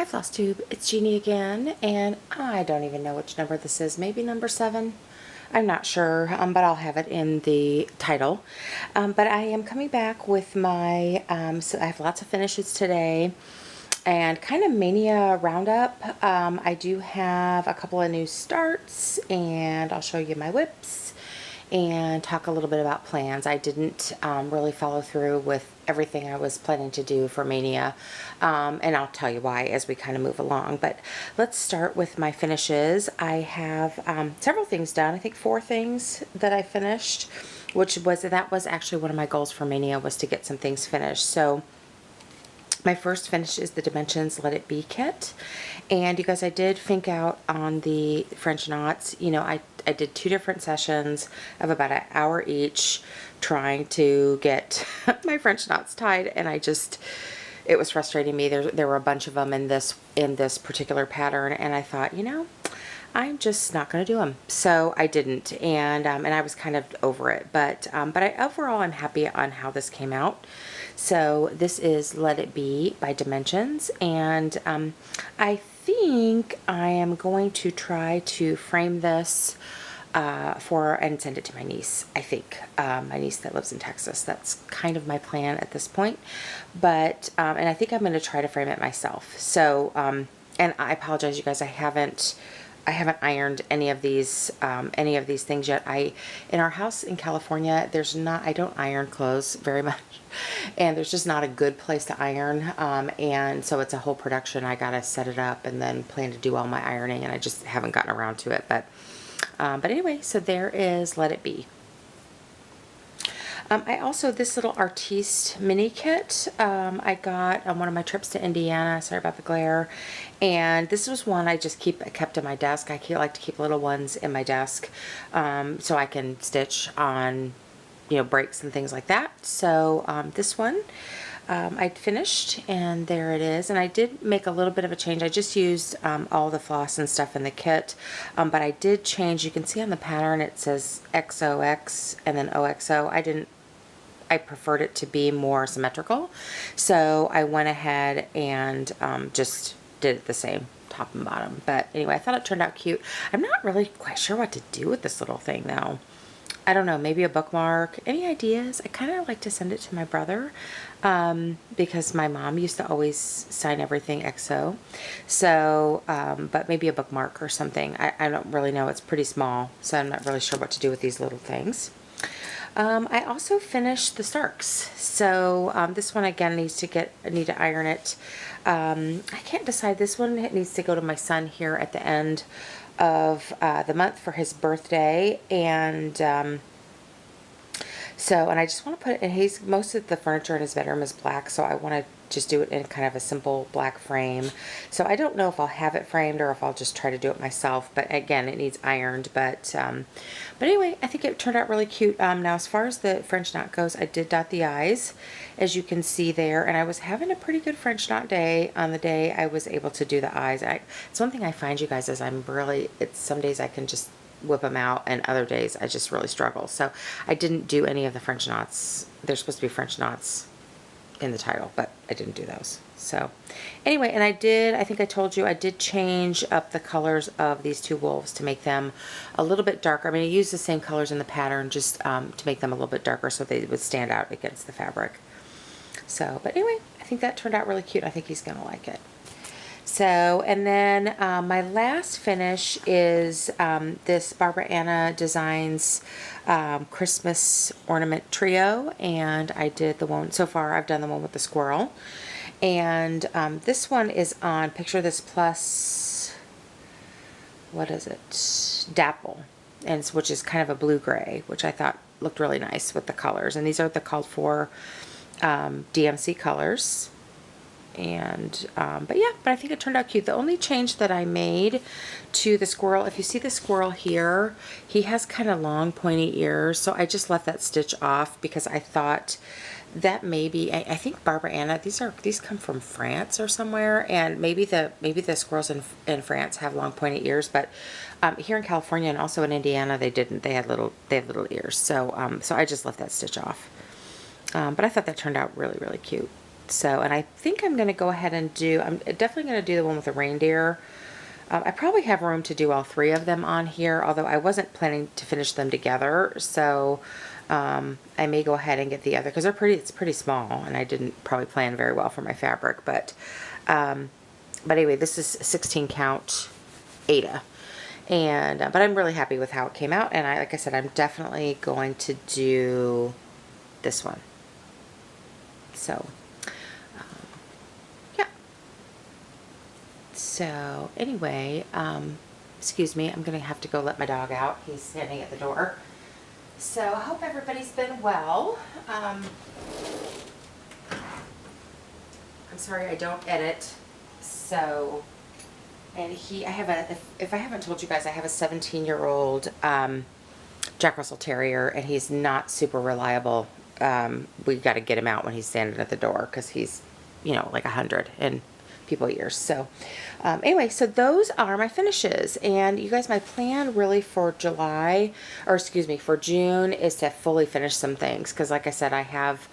Hi Flosstube, it's Jeannie again, and I don't even know which number this is, maybe number 7? I'm not sure, but I'll have it in the title. But I am coming back with my, so I have lots of finishes today, and kind of Maynia roundup. I do have a couple of new starts, and I'll show you my whips and talk a little bit about plans. I didn't really follow through with everything I was planning to do for Maynia, and I'll tell you why as we kind of move along. But let's start with my finishes. I have several things done. I think 4 things that I finished, that was actually one of my goals for Maynia, was to get some things finished. So my first finish is the Dimensions Let It Be kit. And you guys, I did think out on the French knots. You know, I did 2 different sessions of about an hour each trying to get my French knots tied, and it was frustrating me. There were a bunch of them in this particular pattern, and I thought, you know, I'm just not going to do them. So I didn't, and I was kind of over it. But overall, I'm happy on how this came out. So this is Let It Be by Dimensions, and I think I am going to try to frame this and send it to my niece. I think my niece that lives in Texas. That's kind of my plan at this point. But and I think I'm going to try to frame it myself. So and I apologize, you guys. I haven't ironed any of these things yet. In our house in California, I don't iron clothes very much, and there's just not a good place to iron, and so it's a whole production. I gotta set it up and then plan to do all my ironing, and I just haven't gotten around to it. But anyway, so there is Let It Be. I also, this little Artiste mini kit, I got on one of my trips to Indiana. Sorry about the glare. And this was one I just kept in my desk. I like to keep little ones in my desk, so I can stitch on, you know, breaks and things like that. So this one I finished, and there it is. And I did make a little bit of a change. I just used all the floss and stuff in the kit, but I did change. You can see on the pattern it says XOX and then OXO. I preferred it to be more symmetrical, so I went ahead and just did it the same top and bottom. But anyway, I thought it turned out cute. I'm not really quite sure what to do with this little thing though. I don't know, maybe a bookmark. Any ideas? I kind of like to send it to my brother, because my mom used to always sign everything XO. So, but maybe a bookmark or something. I don't really know. It's pretty small, so I'm not really sure what to do with these little things. I also finished the Starks. So this one again I need to iron it. I can't decide. This one needs to go to my son here at the end of the month for his birthday, and and I just want to put it in. Most of the furniture in his bedroom is black, so I want to just do it in kind of a simple black frame. So I don't know if I'll have it framed or if I'll just try to do it myself, but again, it needs ironed. But anyway, I think it turned out really cute. Now as far as the French knot goes, I did dot the I's, as you can see there, and I was having a pretty good French knot day on the day I was able to do the I's. It's one thing I find, you guys, is some days I can just whip them out, and other days I just really struggle. So I didn't do any of the French knots. There's supposed to be French knots in the title, but I didn't do those. So anyway, and I think I told you I did change up the colors of these 2 wolves to make them a little bit darker. I mean, I used the same colors in the pattern just to make them a little bit darker so they would stand out against the fabric. So, but anyway, I think that turned out really cute. I think he's gonna like it. So, and then my last finish is this Barbara Anna Designs Christmas ornament trio, and I did the one, so far I've done the one with the squirrel, and this one is on Picture This Plus, what is it, Dapple, which is kind of a blue-gray, which I thought looked really nice with the colors, and these are the called for DMC colors. And but I think it turned out cute. The only change that I made to the squirrel, if you see the squirrel here, he has kind of long pointy ears, so I just left that stitch off because I thought that maybe I think Barbara Anna, these come from France or somewhere, and maybe the squirrels in France have long pointy ears, but here in California and also in Indiana they didn't. They have little ears, so so I just left that stitch off. But I thought that turned out really, really cute. So, and I think I'm going to go ahead and I'm definitely going to do the one with the reindeer. I probably have room to do all 3 of them on here, although I wasn't planning to finish them together. So I may go ahead and get the other, because it's pretty small, and I didn't probably plan very well for my fabric. But anyway, this is 16 count Ada. And, but I'm really happy with how it came out. And like I said, I'm definitely going to do this one. So, yeah. So anyway, excuse me, I'm going to have to go let my dog out. He's standing at the door. So I hope everybody's been well. I'm sorry I don't edit. So, and if I haven't told you guys, I have a 17-year-old Jack Russell Terrier, and he's not super reliable. We got to get him out when he's standing at the door, because he's, like 100 and people years. So anyway, so those are my finishes. And you guys, my plan really for for June is to fully finish some things, because like I said, I have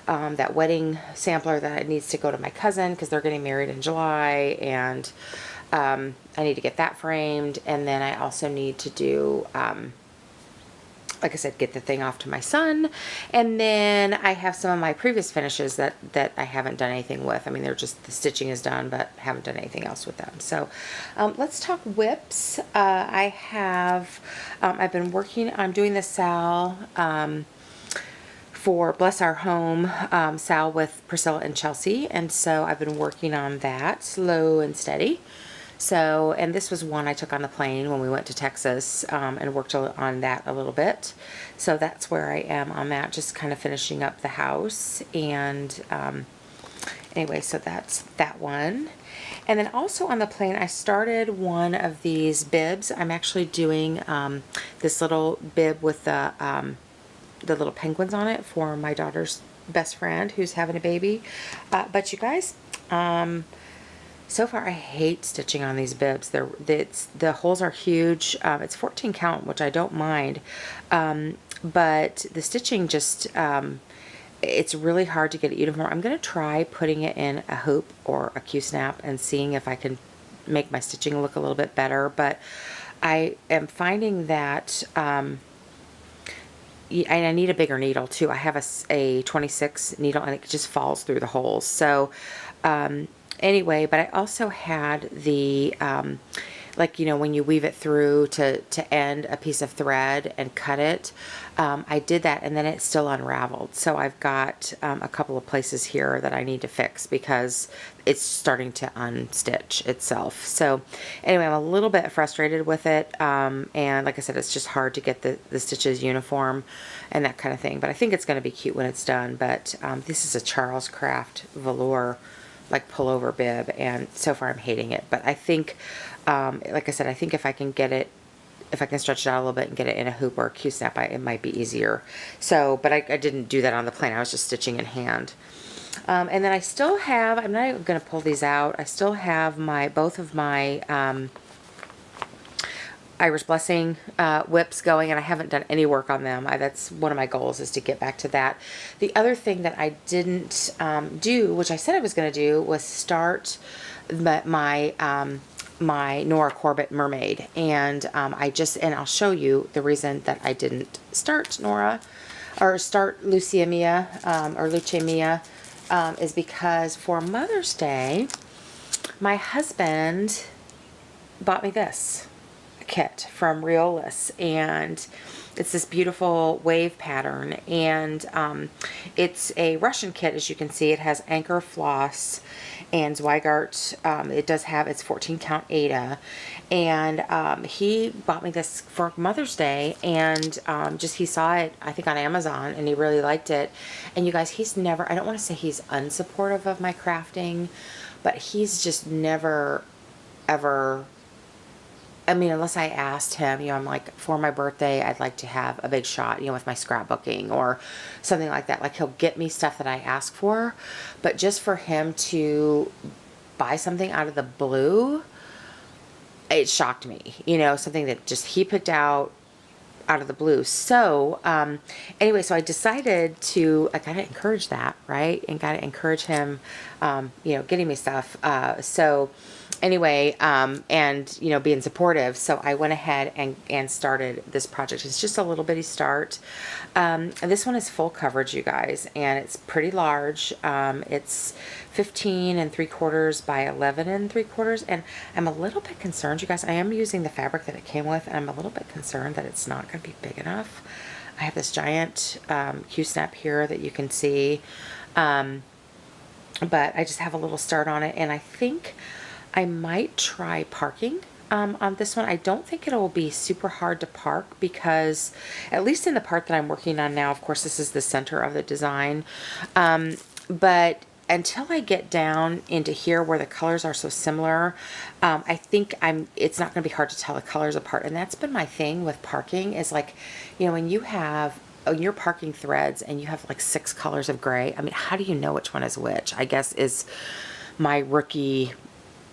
that wedding sampler that needs to go to my cousin, because they're getting married in July, and I need to get that framed. And then I also need to do like I said, get the thing off to my son. And then I have some of my previous finishes that I haven't done anything with. I mean, they're just, the stitching is done, but haven't done anything else with them. So let's talk whips. I've been working, I'm doing the Sal for Bless Our Home, Sal with Priscilla and Chelsea. And so I've been working on that slow and steady. So, and this was one I took on the plane when we went to Texas, and worked on that a little bit. So that's where I am on that, just kind of finishing up the house. And anyway, so that's that one. And then also on the plane, I started one of these bibs. I'm actually doing this little bib with the little penguins on it for my daughter's best friend who's having a baby. But you guys, so far, I hate stitching on these bibs. The holes are huge. It's 14 count, which I don't mind. But the stitching just, it's really hard to get it uniform. I'm going to try putting it in a hoop or a Q-snap and seeing if I can make my stitching look a little bit better. But I am finding that and I need a bigger needle too. I have a 26 needle, and it just falls through the holes. So, anyway, but I also had the, like, when you weave it through to end a piece of thread and cut it, I did that, and then it still unraveled. So I've got a couple of places here that I need to fix, because it's starting to unstitch itself. So anyway, I'm a little bit frustrated with it, and like I said, it's just hard to get the stitches uniform and that kind of thing. But I think it's going to be cute when it's done. But this is a Charles Craft velour, like pullover bib, and so far I'm hating it. But I think, like I said, I think if I can get it, if I can stretch it out a little bit and get it in a hoop or a Q-snap, it might be easier. So, but I didn't do that on the plane. I was just stitching in hand. And then I still have, I'm not even going to pull these out. I still have both of my Irish Blessing whips going, and I haven't done any work on them. That's one of my goals, is to get back to that. The other thing that I didn't do, which I said I was going to do, was start my Nora Corbett Mermaid. And I'll show you the reason that I didn't start Nora, or start Lucia Mia, or Luce Mia, is because for Mother's Day, my husband bought me this kit from Riolis, and it's this beautiful wave pattern, and it's a Russian kit. As you can see, it has anchor floss and Zweigart. It does have its 14 count Ada, and he bought me this for Mother's Day, and he saw it, I think, on Amazon, and he really liked it. And you guys, he's never, I don't want to say he's unsupportive of my crafting, but he's just never ever, I mean, unless I asked him, I'm like, for my birthday, I'd like to have a big shot, with my scrapbooking or something like that. Like, he'll get me stuff that I ask for, but just for him to buy something out of the blue, it shocked me. Something that just he picked out. out of the blue. So anyway, so I decided I gotta encourage that, right? And gotta encourage him, you know, getting me stuff. So anyway, and you know, being supportive. So I went ahead and started this project. It's just a little bitty start. And this one is full coverage, you guys, and it's pretty large. It's 15 3/4 by 11 3/4, and I'm a little bit concerned, you guys. I am using the fabric that it came with, and I'm a little bit concerned that it's not going to be big enough. I have this giant Q-snap here that you can see, but I just have a little start on it, and I think I might try parking on this one. I don't think it'll be super hard to park because, at least in the part that I'm working on now, of course, this is the center of the design, but until I get down into here where the colors are so similar, I think it's not going to be hard to tell the colors apart. And that's been my thing with parking, is like, you know, when you're parking threads and you have like 6 colors of gray, I mean, how do you know which one is which? I guess is my rookie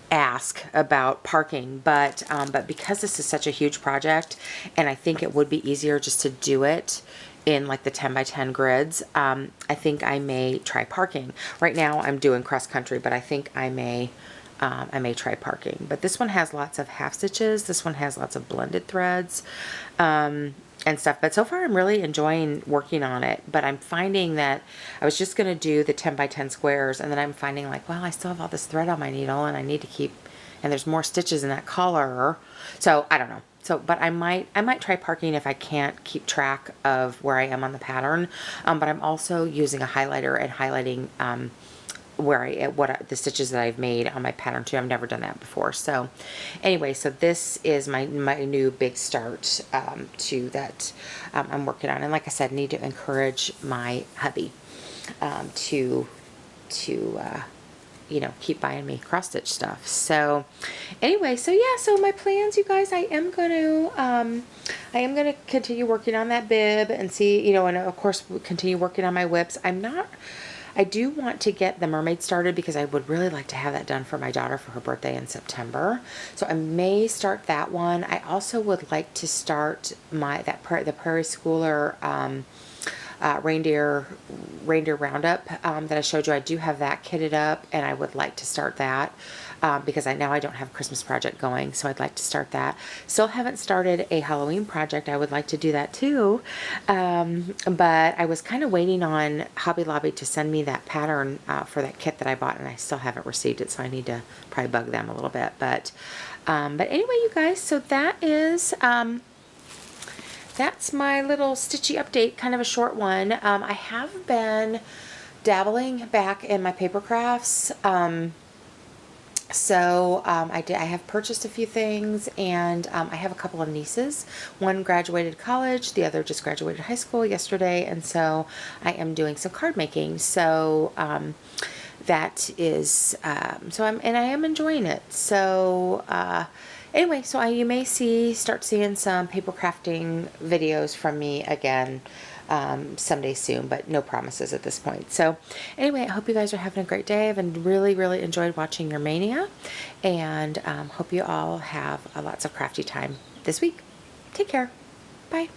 ask about parking, but because this is such a huge project, and I think it would be easier just to do it in like the 10 by 10 grids, I think I may try parking. Right now I'm doing cross country, but I think I may try parking. But this one has lots of half stitches. This one has lots of blended threads and stuff. But so far I'm really enjoying working on it. But I'm finding that I was just going to do the 10 by 10 squares, and then I'm finding like, well, I still have all this thread on my needle, and I need to keep, and there's more stitches in that color. So I don't know. So, but I might try parking if I can't keep track of where I am on the pattern. But I'm also using a highlighter and highlighting the stitches that I've made on my pattern too. I've never done that before. So anyway, so this is my new big start to that I'm working on. And like I said, need to encourage my hubby to you know, keep buying me cross stitch stuff. So anyway, so yeah, so my plans, you guys, I am going to continue working on that bib and see, you know, and of course continue working on my whips. I do want to get the mermaid started because I would really like to have that done for my daughter for her birthday in September. So I may start that one. I also would like to start the Prairie Schooler reindeer roundup that I showed you. I do have that kitted up, and I would like to start that because now I don't have a Christmas project going, so I'd like to start that. Still haven't started a Halloween project. I would like to do that too, but I was kind of waiting on Hobby Lobby to send me that pattern for that kit that I bought, and I still haven't received it, so I need to probably bug them a little bit. But anyway, you guys, so that is that's my little stitchy update, kind of a short one. I have been dabbling back in my paper crafts. I have purchased a few things, and I have a couple of nieces. One graduated college, the other just graduated high school yesterday, and so I am doing some card making. So that is I am enjoying it. So anyway, so you may start seeing some paper crafting videos from me again someday soon, but no promises at this point. So anyway, I hope you guys are having a great day. I've really, really enjoyed watching your Maynia, and hope you all have lots of crafty time this week. Take care. Bye.